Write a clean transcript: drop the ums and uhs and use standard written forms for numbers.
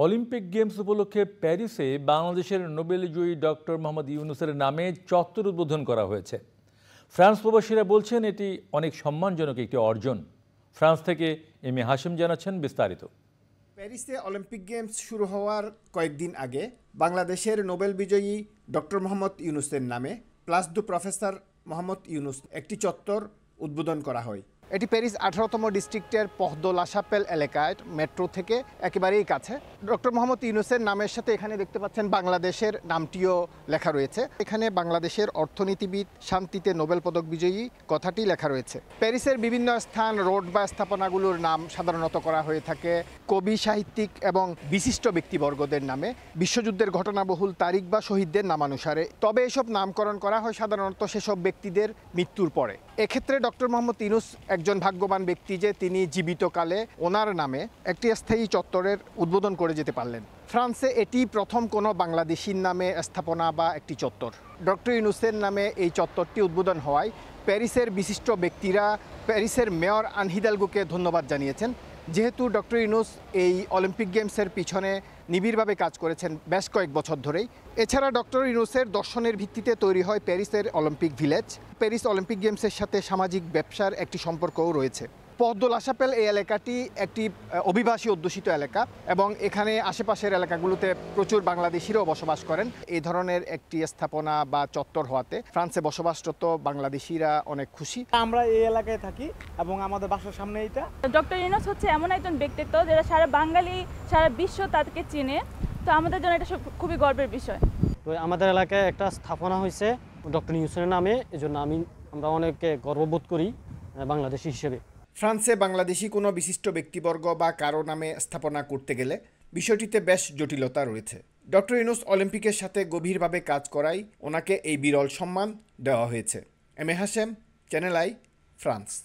Olympic games উপলক্ষে প্যারিসে বাংলাদেশের নোবেলজয়ী ডক্টর মোহাম্মদ ইউনূসের নামে চত্বর উদ্বোধন করা হয়েছে। ফ্রান্স প্রবাসীরা বলছেন এটি অনেক সম্মানজনক একটি অর্জন। ফ্রান্স থেকে এম এ হাশেম জানাচ্ছেন বিস্তারিত। প্যারিসে অলিম্পিক গেমস শুরু হওয়ার কয়েকদিন আগে বাংলাদেশের নোবেল বিজয়ী ডক্টর মোহাম্মদ ইউনূসের নামে প্লাস দু প্রফেসর মোহাম্মদ ইউনূস একটি চত্বর উদ্বোধন করা হয়। এটি প্যারিস 18তম ডিস্ট্রিক্টের পহ দো লা শাপেল এলাকায় মেট্রো থেকে একেবারেই কাছে। ডক্টর মোহাম্মদ ইউনূসের নামের সাথে এখানে দেখতে পাচ্ছেন বাংলাদেশের নামটিও লেখা রয়েছে। এখানে বাংলাদেশের অর্থনীতিবিদ, শান্তিতে নোবেল পদক বিজয়ী কথাটি লেখা রয়েছে। প্যারিসের বিভিন্ন স্থান, রোড বা স্থাপনাগুলোর নাম সাধারণত করা হয়ে থাকে কবি, সাহিত্যিক এবং বিশিষ্ট ব্যক্তিবর্গদের নামে, বিশ্বযুদ্ধের ঘটনাবহুল তারিখ বা শহীদদের নামানুসারে। তবে এসব নামকরণ করা হয় সাধারণত সেসব ব্যক্তিদের মৃত্যুর পরে। এক্ষেত্রে ডক্টর মোহাম্মদ ইউনূস একজন ভাগ্যবান ব্যক্তি যে তিনি জীবিতকালে ওনার নামে একটি স্থায়ী চত্বরের উদ্বোধন করে যেতে পারলেন। ফ্রান্সে এটি প্রথম কোনো বাংলাদেশির নামে স্থাপনা বা একটি চত্বর। ডক্টর ইউনূসের নামে এই চত্বরটি উদ্বোধন হওয়ায় প্যারিসের বিশিষ্ট ব্যক্তিরা প্যারিসের মেয়র আন হিদালগোকে ধন্যবাদ জানিয়েছেন, যেহেতু ডক্টর ইউনূস এই অলিম্পিক গেমসের পিছনে নিবিড়ভাবে কাজ করেছেন বেশ কয়েক বছর ধরেই। এছাড়া ডক্টর ইউনূসের দর্শনের ভিত্তিতে তৈরি হয় প্যারিসের অলিম্পিক ভিলেজ। প্যারিস অলিম্পিক গেমসের সাথে সামাজিক ব্যবসার একটি সম্পর্কও রয়েছে। পহ দো লা শাপেল এই এলাকাটি একটি অভিবাসী অধ্যুষিত এলাকা এবং এখানে আশেপাশের এলাকাগুলোতে প্রচুর বাংলাদেশিরাও বসবাস করেন। এই ধরনের একটি স্থাপনা বা চত্বর হওয়াতে ফ্রান্সে বসবাসরত বাংলাদেশিরা অনেক খুশি। আমরা এই এলাকায় থাকি এবং আমাদের বাসার সামনে এটা। ডক্টর ইউনূস হচ্ছে এমন একজন ব্যক্তিত্ব যেটা সারা বাঙালি, সারা বিশ্ব তাকে চিনে। তো আমাদের জন্য এটা খুবই গর্বের বিষয়। তো আমাদের এলাকায় একটা স্থাপনা হয়েছে ডক্টর ইউনূসের নামে, এজন্য আমরা অনেক গর্ববোধ করি বাংলাদেশি হিসেবে। ফ্রান্সে বাংলাদেশি কোনো বিশিষ্ট ব্যক্তিবর্গ বা কারো নামে স্থাপনা করতে গেলে বিষয়টিতে বেশ জটিলতা রয়েছে। ডক্টর ইউনূস অলিম্পিকের সাথে গভীরভাবে কাজ করায় ওনাকে এই বিরল সম্মান দেওয়া হয়েছে। M A Hashem, channel I, France.